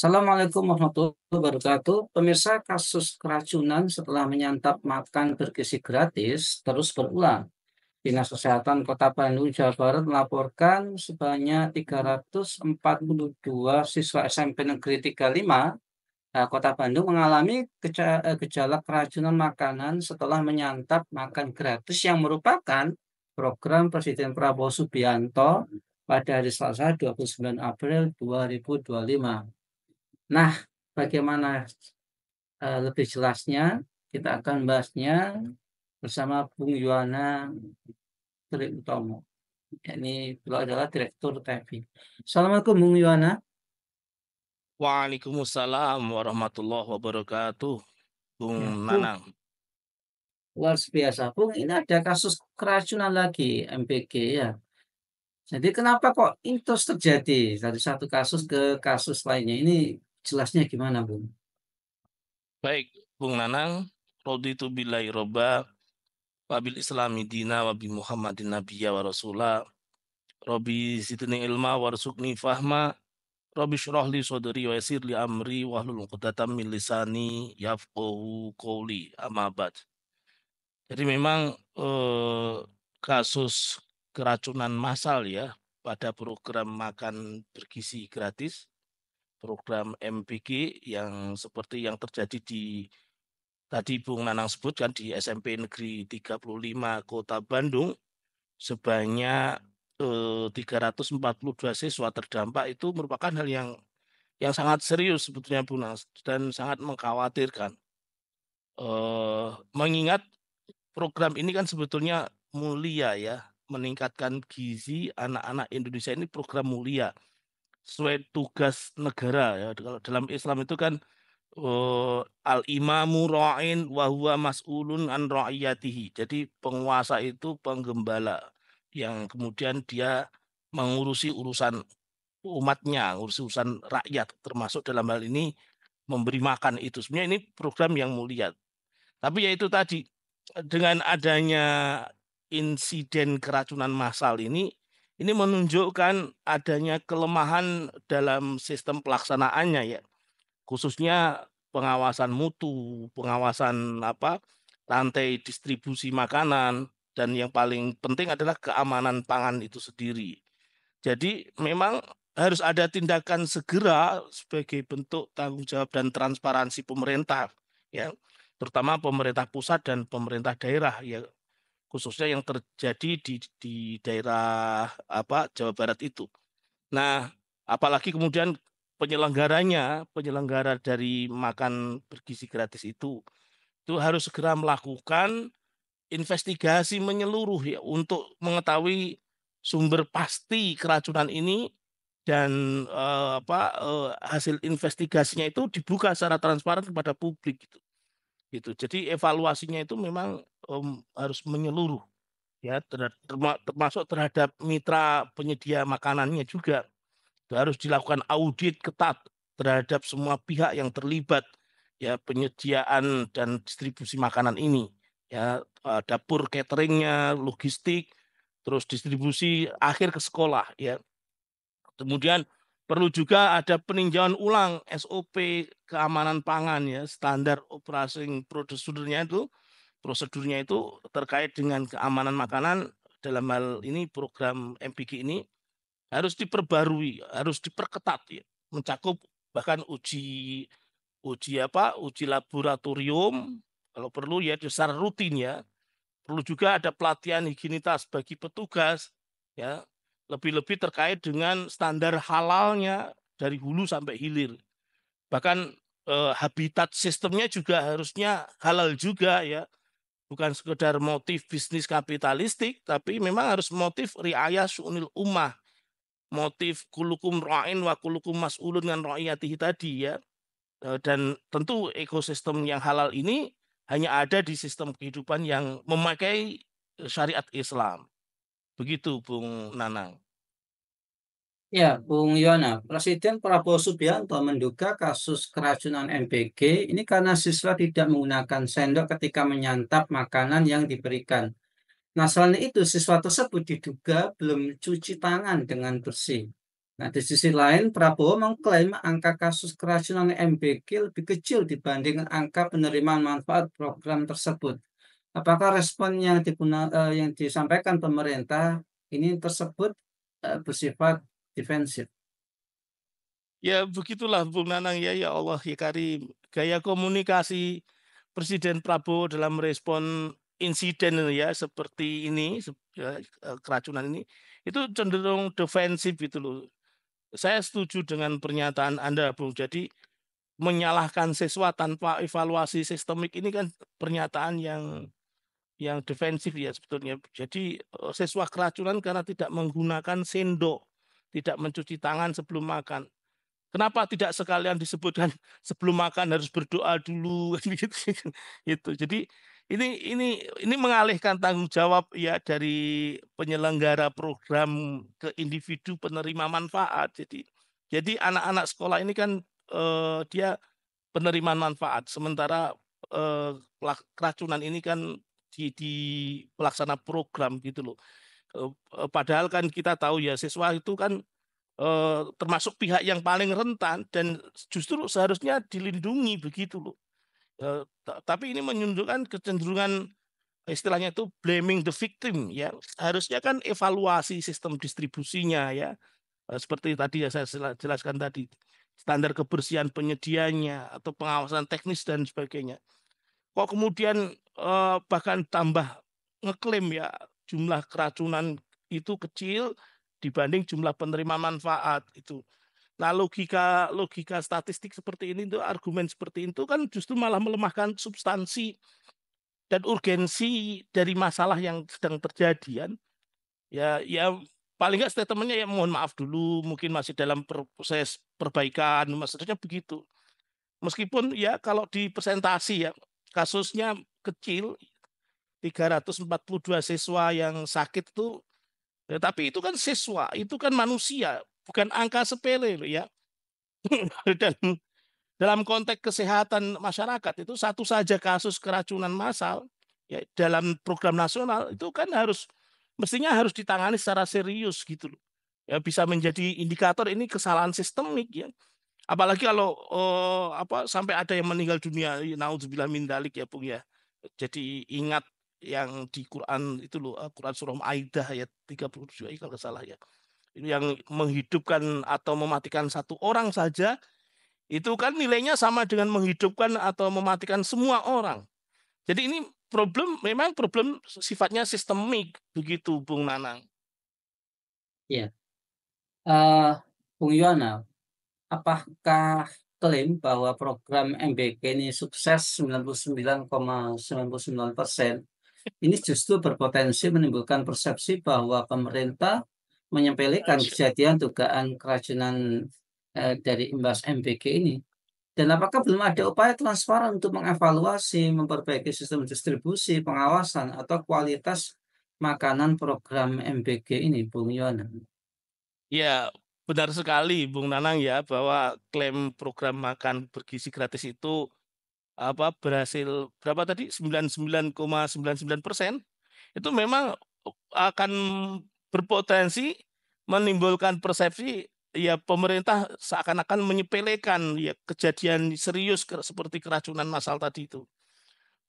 Assalamualaikum warahmatullahi wabarakatuh. Pemirsa, kasus keracunan setelah menyantap makan bergizi gratis terus berulang. Dinas Kesehatan Kota Bandung, Jawa Barat melaporkan sebanyak 342 siswa SMP Negeri 35 Kota Bandung mengalami gejala keracunan makanan setelah menyantap makan gratis yang merupakan program Presiden Prabowo Subianto pada hari Selasa 29 April 2025. Nah, bagaimana lebih jelasnya, kita akan bahasnya bersama Bung Yuwana Triutomo. Ini beliau adalah Direktur TEPI. Assalamualaikum Bung Yuwana. Waalaikumsalam warahmatullahi wabarakatuh, Bung Ya, Bung, Nanang. luar biasa. Bung, ini ada kasus keracunan lagi MPG ya. Jadi kenapa kok ini terus terjadi dari satu kasus ke kasus lainnya? Ini jelasnya gimana, Bung? Baik, Bung Nanang, raditu billahi robba, wabil islami dina, wabi muhammadin nabiyya wa rasulah, Robi zidni ilma warzuqni fahma, Robi syurah li sodri wa yasir li amri, wahlul uqdatam min lisani yafqahu qawli, amma ba'd. Jadi memang kasus keracunan massal ya pada program makan bergizi gratis, program MBG yang seperti yang terjadi di tadi Bung Nanang sebutkan di SMP Negeri 35 Kota Bandung sebanyak 342 siswa terdampak itu merupakan hal yang sangat serius sebetulnya Bung Nanang dan sangat mengkhawatirkan. Mengingat program ini kan sebetulnya mulia ya, meningkatkan gizi anak-anak Indonesia ini program mulia sesuai tugas negara ya. Kalau dalam Islam itu kan al-imamu ra'in wa huwa mas'ulun an ra'iyatihi. Jadi penguasa itu penggembala yang kemudian dia mengurusi urusan umatnya, ngurusi urusan rakyat, termasuk dalam hal ini memberi makan itu. Sebenarnya ini program yang mulia. Tapi ya itu tadi, dengan adanya insiden keracunan massal ini menunjukkan adanya kelemahan dalam sistem pelaksanaannya ya, khususnya pengawasan mutu, pengawasan rantai distribusi makanan, dan yang paling penting adalah keamanan pangan itu sendiri. Jadi memang harus ada tindakan segera sebagai bentuk tanggung jawab dan transparansi pemerintah ya, terutama pemerintah pusat dan pemerintah daerah ya, khususnya yang terjadi di daerah Jawa Barat itu. Nah, apalagi kemudian penyelenggara dari makan bergizi gratis itu harus segera melakukan investigasi menyeluruh ya untuk mengetahui sumber pasti keracunan ini, dan hasil investigasinya itu dibuka secara transparan kepada publik gitu. Jadi evaluasinya itu memang harus menyeluruh ya, termasuk terhadap mitra penyedia makanannya juga. Itu harus dilakukan audit ketat terhadap semua pihak yang terlibat ya, penyediaan dan distribusi makanan ini ya, dapur cateringnya, logistik, terus distribusi akhir ke sekolah ya. Kemudian perlu juga ada peninjauan ulang SOP keamanan pangan ya, standar operating prosedurnya itu terkait dengan keamanan makanan. Dalam hal ini program MPG ini harus diperbarui, harus diperketat ya, mencakup bahkan uji laboratorium kalau perlu ya secara rutin ya. Perlu juga ada pelatihan higienitas bagi petugas ya, lebih-lebih terkait dengan standar halalnya dari hulu sampai hilir. Bahkan habitat sistemnya juga harusnya halal juga ya, bukan sekedar motif bisnis kapitalistik, tapi memang harus motif riayah syu'unil ummah, motif kulukum ra'in wa kulukum mas'ulun dengan ra'iyatihi tadi ya. Dan tentu ekosistem yang halal ini hanya ada di sistem kehidupan yang memakai syariat Islam. Begitu Bung Nanang. Ya, Bung Yona, Presiden Prabowo Subianto menduga kasus keracunan MPG ini karena siswa tidak menggunakan sendok ketika menyantap makanan yang diberikan. Nah, selain itu, siswa tersebut diduga belum cuci tangan dengan bersih. Nah, di sisi lain, Prabowo mengklaim angka kasus keracunan MBG lebih kecil dibanding angka penerimaan manfaat program tersebut. Apakah respon yang disampaikan pemerintah ini tersebut bersifat defensif? Ya begitulah Bung Nanang ya, ya Allah ya Karim. Gaya komunikasi Presiden Prabowo dalam merespon insiden ya seperti ini, keracunan ini, itu cenderung defensif gitu loh. Saya setuju dengan pernyataan Anda, Bung. Jadi menyalahkan siswa tanpa evaluasi sistemik ini kan pernyataan yang defensif ya sebetulnya. Jadi siswa keracunan karena tidak menggunakan sendok, tidak mencuci tangan sebelum makan. Kenapa tidak sekalian disebutkan sebelum makan harus berdoa dulu gitu. Itu. Jadi ini mengalihkan tanggung jawab ya dari penyelenggara program ke individu penerima manfaat. Jadi anak-anak sekolah ini kan dia penerimaan manfaat, sementara keracunan ini kan di pelaksana program gitu loh. Padahal kan kita tahu ya siswa itu kan termasuk pihak yang paling rentan dan justru seharusnya dilindungi begitu loh. Tapi ini menunjukkan kecenderungan istilahnya itu blaming the victim ya. Harusnya kan evaluasi sistem distribusinya ya. Seperti tadi ya saya jelaskan tadi, standar kebersihan penyedianya atau pengawasan teknis dan sebagainya. Kok kemudian bahkan tambah ngeklaim ya jumlah keracunan itu kecil dibanding jumlah penerima manfaat itu. Nah, logika statistik seperti ini, itu argumen seperti itu kan justru malah melemahkan substansi dan urgensi dari masalah yang sedang terjadi kan. Ya paling nggak statementnya ya mohon maaf dulu, mungkin masih dalam proses perbaikan, maksudnya begitu. Meskipun ya kalau di presentasi ya kasusnya kecil, 342 siswa yang sakit itu, ya, tapi itu kan siswa, itu kan manusia, bukan angka sepele loh ya. Dan dalam konteks kesehatan masyarakat itu satu saja kasus keracunan massal ya dalam program nasional itu kan mestinya harus ditangani secara serius gitu loh. Ya bisa menjadi indikator ini kesalahan sistemik ya. Apalagi kalau sampai ada yang meninggal dunia, ya, naudzubillah min dzalik ya Bung ya. Jadi ingat yang di Quran itu loh, Quran surah Maidah ayat 37 kalau nggak salah ya. Ini yang menghidupkan atau mematikan satu orang saja itu kan nilainya sama dengan menghidupkan atau mematikan semua orang. Jadi ini memang problem sifatnya sistemik begitu Bung Nanang. Iya. Eh, Bung Yona, apakah klaim bahwa program MBK ini sukses 99,99% ini justru berpotensi menimbulkan persepsi bahwa pemerintah menyepelekan kejadian dugaan keracunan dari imbas MBK ini? Dan apakah belum ada upaya transparan untuk mengevaluasi, memperbaiki sistem distribusi, pengawasan, atau kualitas makanan program MBG ini, Bung Yonan? Ya, benar sekali Bung Nanang ya bahwa klaim program makan bergizi gratis itu berhasil berapa tadi 99,99% itu memang akan berpotensi menimbulkan persepsi ya pemerintah seakan-akan menyepelekan ya kejadian serius seperti keracunan massal tadi itu.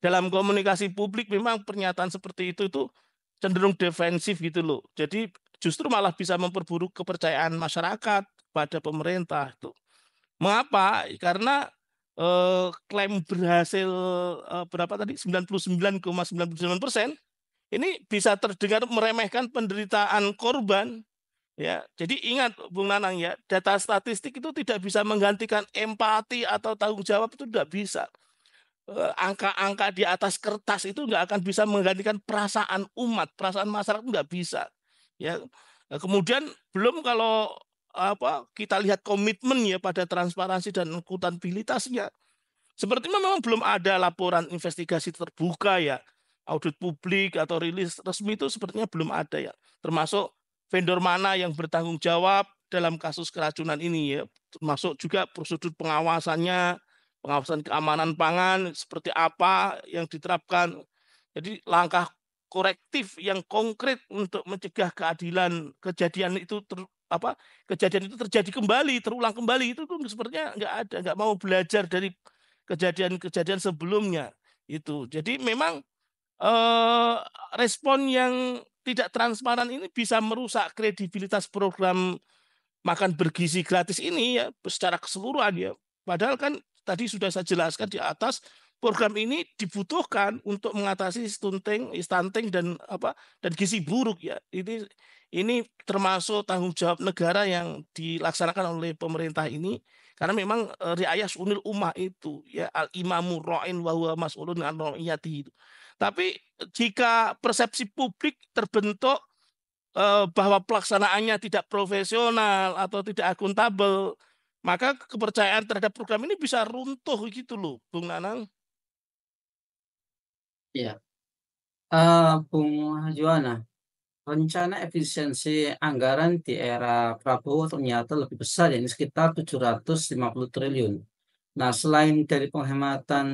Dalam komunikasi publik memang pernyataan seperti itu cenderung defensif gitu loh. Jadi justru malah bisa memperburuk kepercayaan masyarakat pada pemerintah itu. Mengapa? Karena klaim berhasil berapa tadi 99,99% ini bisa terdengar meremehkan penderitaan korban ya. Jadi ingat Bung Nanang ya, data statistik itu tidak bisa menggantikan empati atau tanggung jawab, itu tidak bisa. Angka-angka di atas kertas itu nggak akan bisa menggantikan perasaan umat, perasaan masyarakat nggak bisa. Ya, kemudian belum kalau kita lihat komitmen ya pada transparansi dan akuntabilitasnya. Sepertinya memang belum ada laporan investigasi terbuka ya, audit publik atau rilis resmi itu sepertinya belum ada ya. Termasuk vendor mana yang bertanggung jawab dalam kasus keracunan ini ya, termasuk juga prosedur pengawasannya, pengawasan keamanan pangan seperti apa yang diterapkan. Jadi langkah korektif yang konkret untuk mencegah keadilan kejadian itu kejadian itu terjadi kembali, terulang kembali, itu tuh sepertinya nggak ada, nggak mau belajar dari kejadian-kejadian sebelumnya, itu. Jadi memang, eee, respon yang tidak transparan ini bisa merusak kredibilitas program makan bergizi gratis ini ya, secara keseluruhan ya. Padahal kan tadi sudah saya jelaskan di atas, program ini dibutuhkan untuk mengatasi stunting dan gizi buruk ya. Ini termasuk tanggung jawab negara yang dilaksanakan oleh pemerintah ini, karena memang, riayah sunil ummah itu ya, al-imamu ra'in wa huwa mas'ulun 'an ra'iyatihi itu. Tapi jika persepsi publik terbentuk bahwa pelaksanaannya tidak profesional atau tidak akuntabel, maka kepercayaan terhadap program ini bisa runtuh gitu loh, Bung Nanang. Iya, Bung Juwana, rencana efisiensi anggaran di era Prabowo ternyata lebih besar, ya, ini sekitar 750 triliun. Nah, selain dari penghematan,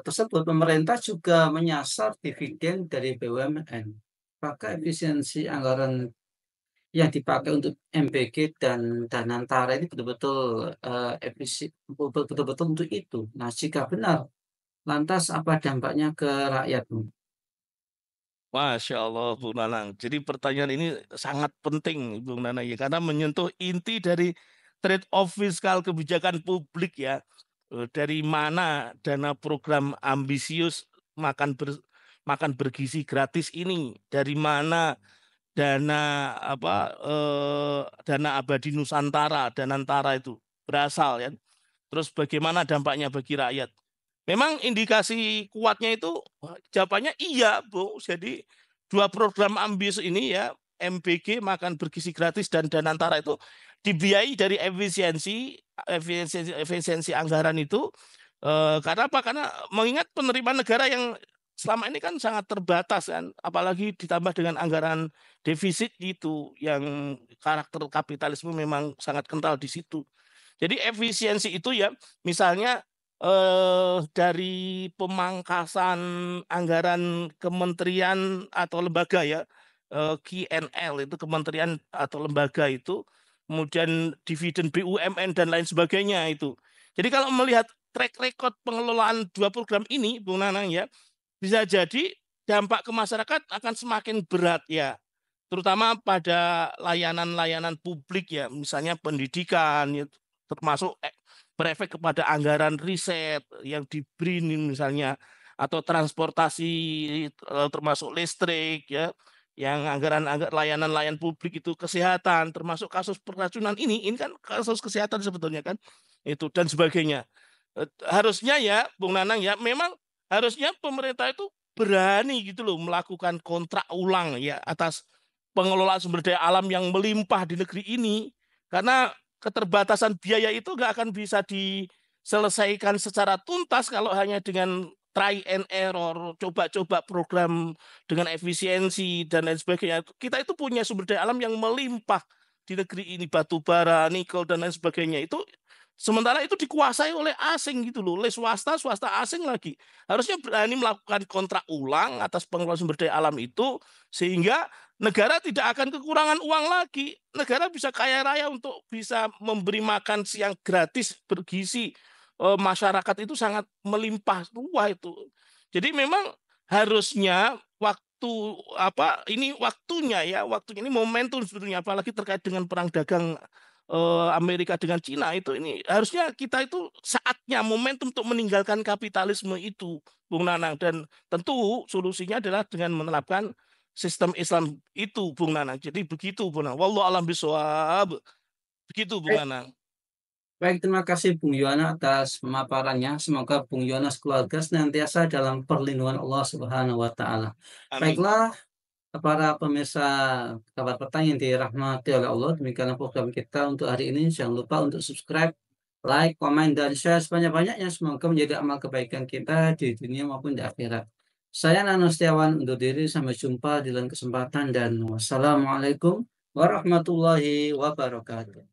tersebut, pemerintah juga menyasar dividen dari BUMN. Apakah efisiensi anggaran yang dipakai untuk MBG dan Danantara ini betul-betul, betul-betul untuk itu? Nah, jika benar, lantas apa dampaknya ke rakyat, Bung? Masya Allah, Bung Nanang. Jadi pertanyaan ini sangat penting, Bung Nanang ya, karena menyentuh inti dari trade-off fiskal kebijakan publik ya. Dari mana dana program ambisius makan bergizi gratis ini, dari mana dana abadi Nusantara, Danantara itu berasal ya. Terus bagaimana dampaknya bagi rakyat? Memang indikasi kuatnya itu jawabannya iya, Bu. Jadi dua program ambisius ini ya, MBG makan bergizi gratis dan Danantara itu dibiayai dari efisiensi anggaran itu, karena apa? Karena mengingat penerimaan negara yang selama ini kan sangat terbatas kan, apalagi ditambah dengan anggaran defisit gitu, yang karakter kapitalisme memang sangat kental di situ. Jadi efisiensi itu ya, misalnya, dari pemangkasan anggaran kementerian atau lembaga ya, KNL itu kementerian atau lembaga itu, kemudian dividen BUMN dan lain sebagainya itu. Jadi kalau melihat track record pengelolaan 2 program ini, Bung Nanang ya, bisa jadi dampak ke masyarakat akan semakin berat ya, terutama pada layanan-layanan publik ya, misalnya pendidikan ya, termasuk berefek kepada anggaran riset yang di BRIN misalnya, atau transportasi, termasuk listrik ya, yang layanan-layanan publik itu, kesehatan, termasuk kasus keracunan ini kan kasus kesehatan sebetulnya kan, itu dan sebagainya. Harusnya ya, Bung Nanang ya, memang harusnya pemerintah itu berani gitu loh melakukan kontrak ulang ya atas pengelolaan sumber daya alam yang melimpah di negeri ini, karena keterbatasan biaya itu nggak akan bisa diselesaikan secara tuntas kalau hanya dengan try and error, coba-coba program dengan efisiensi dan lain sebagainya. Kita itu punya sumber daya alam yang melimpah di negeri ini, batu bara, nikel dan lain sebagainya. Itu sementara itu dikuasai oleh asing gitu loh, oleh swasta, swasta asing lagi. Harusnya berani melakukan kontrak ulang atas pengelolaan sumber daya alam itu, sehingga negara tidak akan kekurangan uang lagi. Negara bisa kaya raya untuk bisa memberi makan siang gratis bergizi. Masyarakat itu sangat melimpah ruah itu. Jadi memang harusnya ini waktunya ya, waktunya ini momentum sebetulnya, apalagi terkait dengan perang dagang Amerika dengan Cina itu, ini harusnya kita itu saatnya momentum untuk meninggalkan kapitalisme itu, Bung Nanang, dan tentu solusinya adalah dengan menerapkan sistem Islam itu, Bung Nanang. Jadi begitu, Bung Nanang. Wallahu a'lam bishawab. Begitu, Bung Baik, Nanang. baik, terima kasih Bung Yuwana atas pemaparannya. Semoga Bung Yuwana sekeluarga senantiasa dalam perlindungan Allah Subhanahu wa taala. Amin. Baiklah, para pemirsa Kabar Petang yang dirahmati oleh Allah, demikianlah program kita untuk hari ini. Jangan lupa untuk subscribe, like, komen, dan share sebanyak-banyaknya. Semoga menjadi amal kebaikan kita di dunia maupun di akhirat. Saya Nano Setiawan undur diri. Sampai jumpa di lain kesempatan dan wassalamualaikum warahmatullahi wabarakatuh.